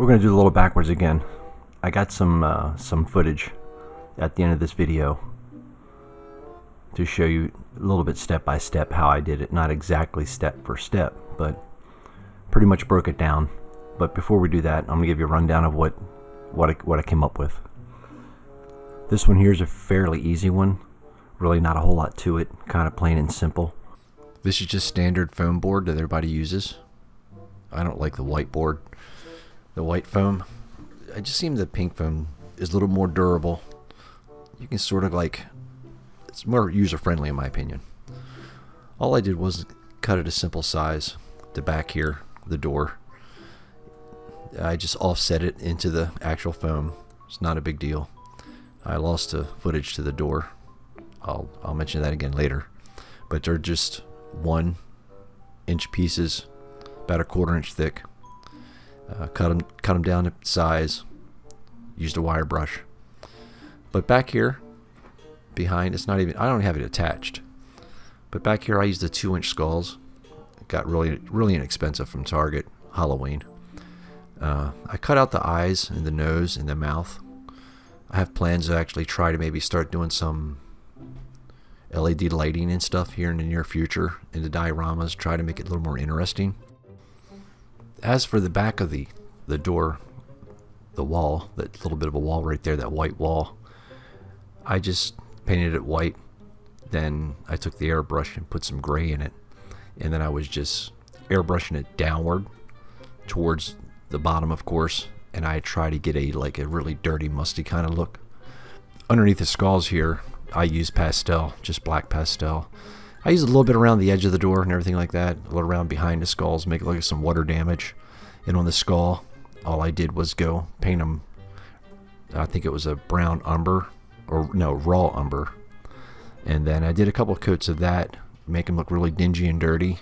We're going to do a little backwards again. I got some footage at the end of this video to show you a little bit step by step how I did it. Not exactly step for step, but pretty much broke it down. But before we do that, I'm going to give you a rundown of what I came up with. This one here is a fairly easy one. Really not a whole lot to it. Kind of plain and simple. This is just standard foam board that everybody uses. I don't like the white board. The white foam, I just seem the pink foam is a little more durable. You can sort of it's more user friendly in my opinion. All I did was cut it a simple size. The back here, the door, I just offset it into the actual foam. It's not a big deal. I lost the footage to the door. I'll mention that again later. But they're just 1-inch pieces, about a 1/4 inch thick. Cut them down to size. Used a wire brush. But back here, behind, it's not even. I don't have it attached. But back here, I used the 2-inch skulls. It got really inexpensive from Target, Halloween. I cut out the eyes and the nose and the mouth. I have plans to actually try to maybe start doing some LED lighting and stuff here in the near future in the dioramas. Try to make it a little more interesting. As for the back of the door, the wall, that little bit of a wall right there, that white wall, I just painted it white. Then I took the airbrush and put some gray in it. And then I was just airbrushing it downward towards the bottom, of course. And I try to get a really dirty, musty kind of look. Underneath the skulls here, I use pastel, just black pastel. I use a little bit around the edge of the door and everything like that, a little around behind the skulls, make it look like some water damage. And on the skull, all I did was go paint them. I think it was a brown umber, or no, raw umber. And then I did a couple of coats of that, make them look really dingy and dirty.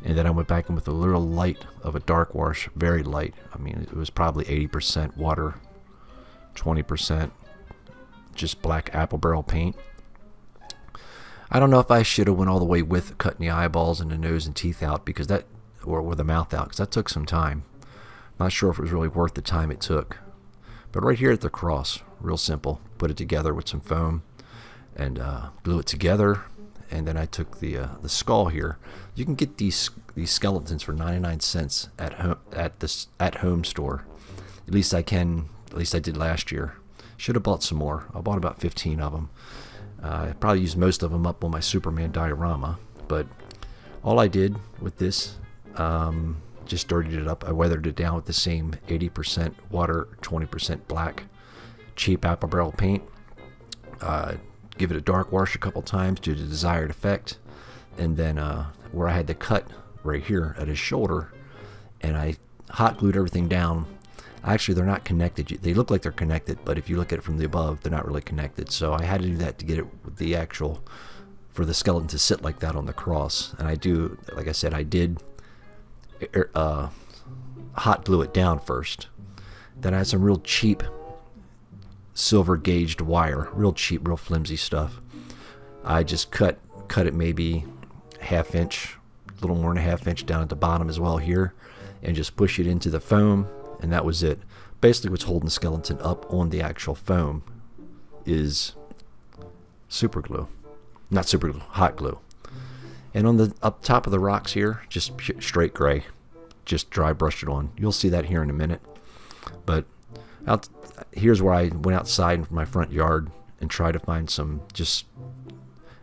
And then I went back in with a little light of a dark wash, very light. I mean, it was probably 80% water, 20% just black apple barrel paint. I don't know if I should have went all the way with cutting the eyeballs and the nose and teeth out, because that, or the mouth out, because that took some time. Not sure if it was really worth the time it took. But right here at the cross, real simple. Put it together with some foam and glue it together. And then I took the skull here. You can get these skeletons for 99 cents at home store. At least I did last year. Should have bought some more. I bought about 15 of them. I probably used most of them up on my Superman diorama, but all I did with this, just dirtied it up. I weathered it down with the same 80% water, 20% black, cheap apple barrel paint. Give it a dark wash a couple times to the desired effect, and then where I had the cut right here at his shoulder, and I hot glued everything down. Actually, they're not connected. They look like they're connected, but if you look at it from the above, they're not really connected. So I had to do that to get it with the actual, for the skeleton to sit like that on the cross. And I do, like I said, I did hot glue it down first. Then I had some real cheap silver gauged wire, real cheap, real flimsy stuff. I just cut it maybe 1/2 inch, a little more than a 1/2 inch down at the bottom as well here, and just push it into the foam. And that was it. Basically what's holding the skeleton up on the actual foam is super glue. Not super glue, hot glue. And on the up top of the rocks here, just straight gray. Just dry brushed it on. You'll see that here in a minute. But here's where I went outside in my front yard and tried to find some,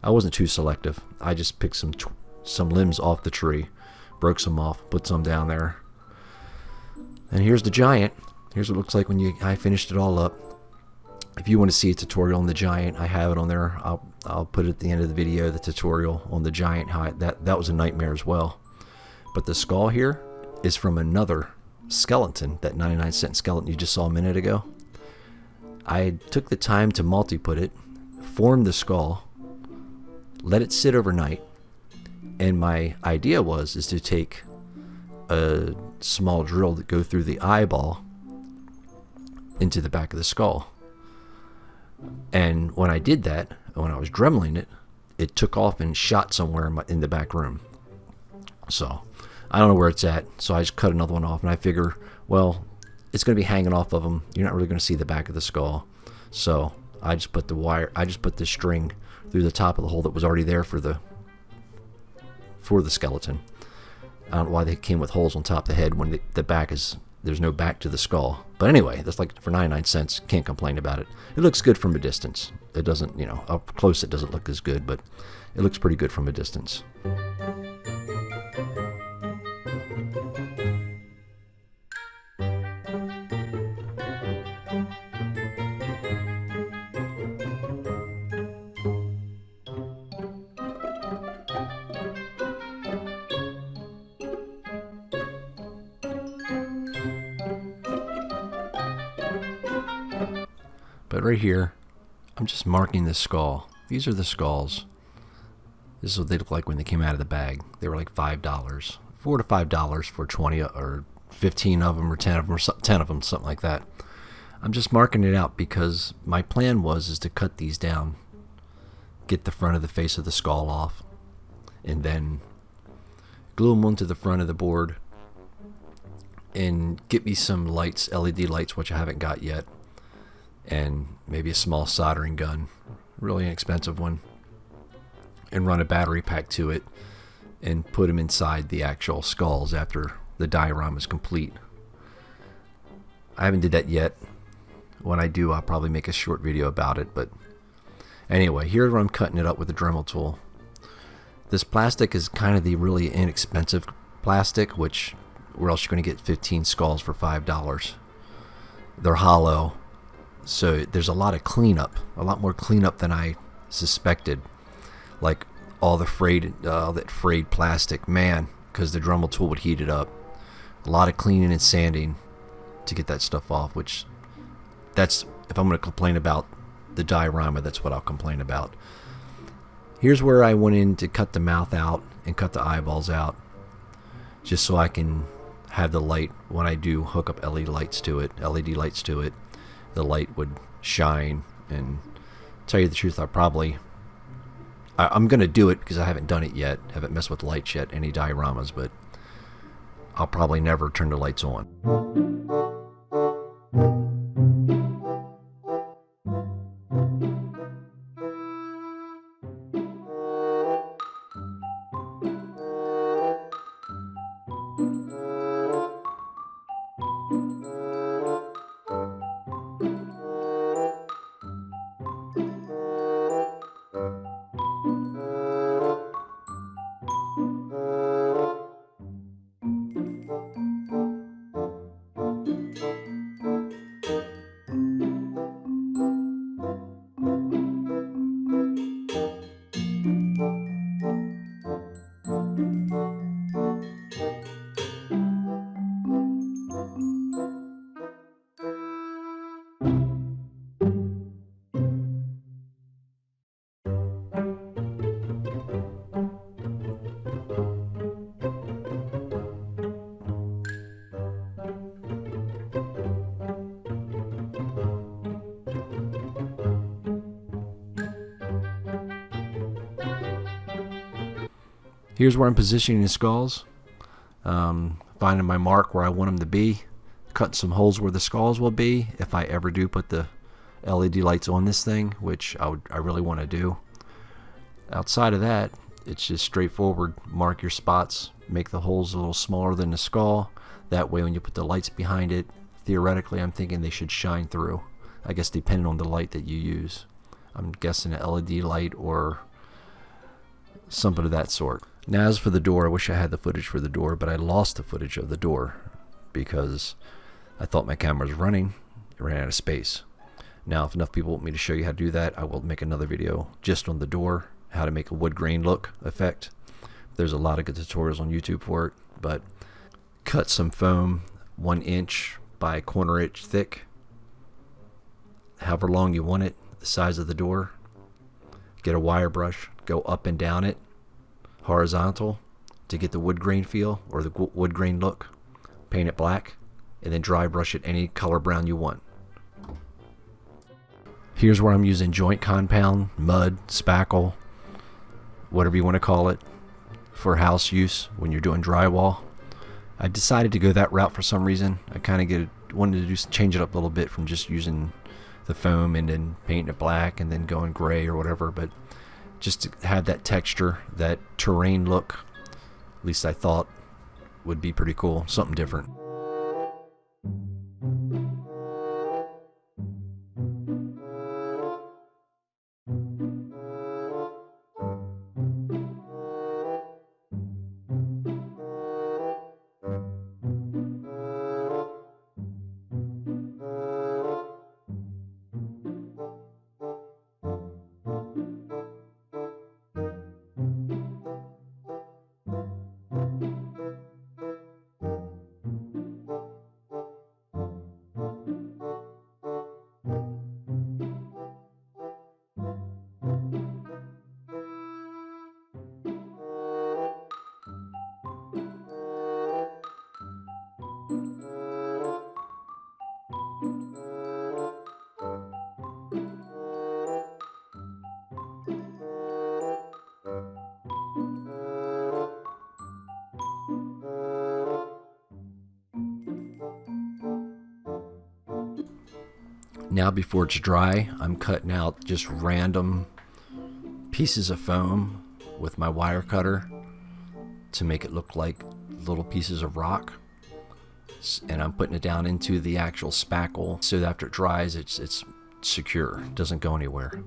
I wasn't too selective. I just picked some limbs off the tree, broke some off, put some down there. And here's the giant. Here's what it looks like when I finished it all up. If you want to see a tutorial on the giant, I have it on there. I'll put it at the end of the video, the tutorial on the giant. That was a nightmare as well. But the skull here is from another skeleton, that 99-cent skeleton you just saw a minute ago. I took the time to multi-put it, formed the skull, let it sit overnight, and my idea is to take a small drill that go through the eyeball into the back of the skull. And when I did that, when I was dremeling it, it took off and shot somewhere in the back room. So I don't know where it's at. So I just cut another one off, and I figure, well, it's going to be hanging off of them. You're not really going to see the back of the skull. So I just put the string through the top of the hole that was already there for the skeleton. I don't know why they came with holes on top of the head when the back is, there's no back to the skull. But anyway, that's like for 99 cents. Can't complain about it. It looks good from a distance. It doesn't, you know, up close it doesn't look as good, but it looks pretty good from a distance. But right here, I'm just marking the skull. These are the skulls. This is what they look like when they came out of the bag. They were like $5, $4 to $5 for 20 or 15 of them, or 10 of them, or 10 of them, something like that. I'm just marking it out because my plan is to cut these down, get the front of the face of the skull off, and then glue them onto the front of the board, and get me some lights, LED lights, which I haven't got yet, and maybe a small soldering gun, really inexpensive one, and run a battery pack to it and put them inside the actual skulls after the diorama is complete. I haven't did that yet. When I do, I'll probably make a short video about it. But anyway, here's where I'm cutting it up with the Dremel tool. This plastic is kind of the really inexpensive plastic, which where else you're going to get 15 skulls for $5. They're hollow, so there's a lot of cleanup, a lot more cleanup than I suspected. Like all that frayed plastic, man, because the Dremel tool would heat it up. A lot of cleaning and sanding to get that stuff off, which that's, if I'm going to complain about the diorama, that's what I'll complain about. Here's where I went in to cut the mouth out and cut the eyeballs out, just so I can have the light when I do hook up LED lights to it, the light would shine. And tell you the truth, I'm going to do it because I haven't done it yet, haven't messed with the lights yet, any dioramas, but I'll probably never turn the lights on. Here's where I'm positioning the skulls, finding my mark where I want them to be, cut some holes where the skulls will be if I ever do put the LED lights on this thing, which I really want to do. Outside of that, it's just straightforward. Mark your spots, make the holes a little smaller than the skull. That way when you put the lights behind it, theoretically I'm thinking they should shine through. I guess depending on the light that you use. I'm guessing an LED light or something of that sort. Now as for the door, I wish I had the footage for the door, but I lost the footage of the door because I thought my camera was running. It ran out of space. Now if enough people want me to show you how to do that, I will make another video just on the door, how to make a wood grain look effect. There's a lot of good tutorials on YouTube for it, but cut some foam 1 inch by 1/4 inch thick, however long you want it, the size of the door. Get a wire brush, go up and down it horizontal to get the wood grain feel or the wood grain look. Paint it black and then dry brush it any color brown you want. Here's where I'm using joint compound, mud, spackle, whatever you want to call it, for house use when you're doing drywall. I decided to go that route for some reason. I kind of wanted to change it up a little bit from just using the foam and then painting it black and then going gray or whatever, but just to have that texture, that terrain look, at least I thought would be pretty cool, something different. Now before it's dry, I'm cutting out just random pieces of foam with my wire cutter to make it look like little pieces of rock. And I'm putting it down into the actual spackle so that after it dries, it's secure, it doesn't go anywhere.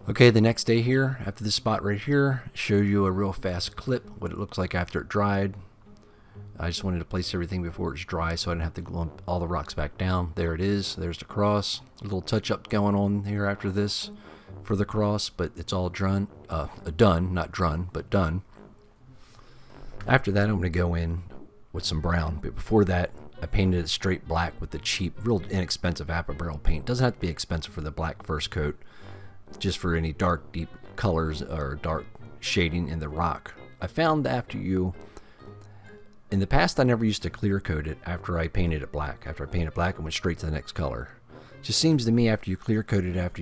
Okay, the next day here, after this spot right here, show you a real fast clip, what it looks like after it dried. I just wanted to place everything before it's dry so I didn't have to glue all the rocks back down. There it is, there's the cross. A little touch up going on here after this for the cross, but it's all done, not drun, but done. After that, I'm going to go in with some brown, but before that, I painted it straight black with the cheap, real inexpensive apple barrel paint. It doesn't have to be expensive for the black first coat, just for any dark, deep colors or dark shading in the rock. I found after in the past I never used to clear coat it after I painted it black. After I painted it black, it went straight to the next color. Just seems to me after you clear coat it, after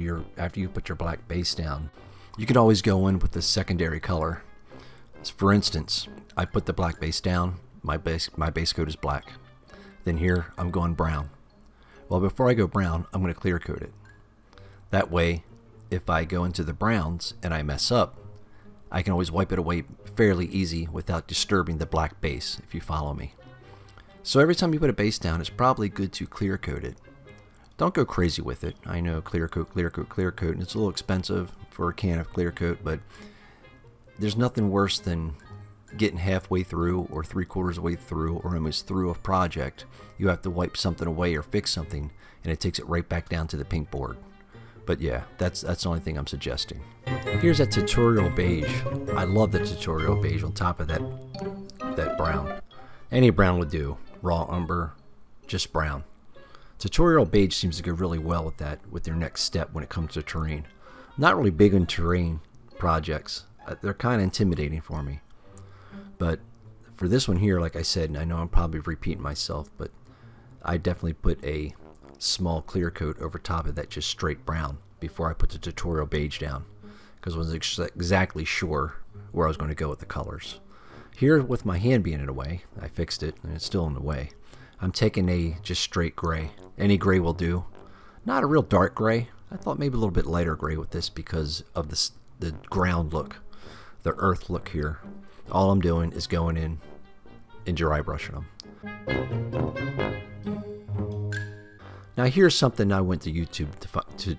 you put your black base down, you could always go in with the secondary color. So for instance, I put the black base down, my base coat is black. Then here I'm going brown. Well, before I go brown, I'm going to clear coat it. That way, if I go into the browns and I mess up, I can always wipe it away fairly easy without disturbing the black base, if you follow me. So every time you put a base down, it's probably good to clear coat it. Don't go crazy with it. I know clear coat, and it's a little expensive for a can of clear coat, but there's nothing worse than getting halfway through or 3/4 of the way through or almost through a project. You have to wipe something away or fix something, and it takes it right back down to the pink board. But yeah, that's the only thing I'm suggesting. Here's that tutorial beige. I love the tutorial beige on top of that brown. Any brown would do. Raw umber, just brown. Tutorial beige seems to go really well with that, with your next step when it comes to terrain. I'm not really big on terrain projects. They're kind of intimidating for me. But for this one here, like I said, and I know I'm probably repeating myself, but I definitely put a small clear coat over top of that just straight brown before I put the tutorial beige down, because I wasn't exactly sure where I was going to go with the colors. Here, with my hand being in the way, I fixed it and it's still in the way. I'm taking a just straight gray. Any gray will do. Not a real dark gray. I thought maybe a little bit lighter gray with this because of the ground look. the earth look here. All I'm doing is going in and dry brushing them. Now here's something I went to YouTube to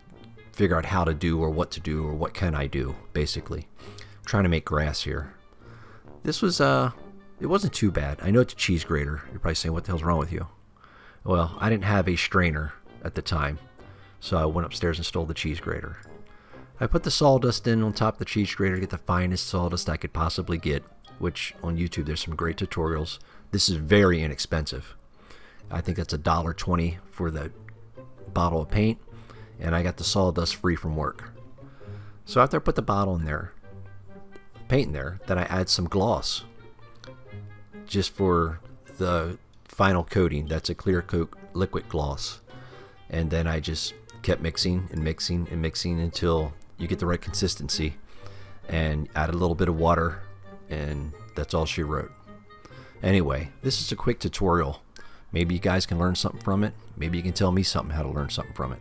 figure out how to do, or what to do, or what can I do, basically. I'm trying to make grass here. This was, it wasn't too bad. I know it's a cheese grater. You're probably saying, what the hell's wrong with you? Well, I didn't have a strainer at the time, so I went upstairs and stole the cheese grater. I put the sawdust in on top of the cheese grater to get the finest sawdust I could possibly get, which on YouTube there's some great tutorials. This is very inexpensive. I think that's $1.20 for the bottle of paint, and I got the sawdust free from work. So after I put the bottle in there, paint in there, then I add some gloss just for the final coating. That's a clear coat liquid gloss, and then I just kept mixing and mixing and mixing until you get the right consistency, and add a little bit of water, and that's all she wrote. Anyway, this is a quick tutorial. Maybe you guys can learn something from it. Maybe you can tell me something how to learn something from it.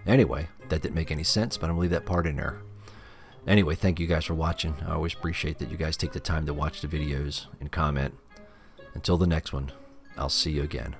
Anyway, that didn't make any sense, but I'm gonna leave that part in there. Anyway, thank you guys for watching. I always appreciate that you guys take the time to watch the videos and comment. Until the next one, I'll see you again.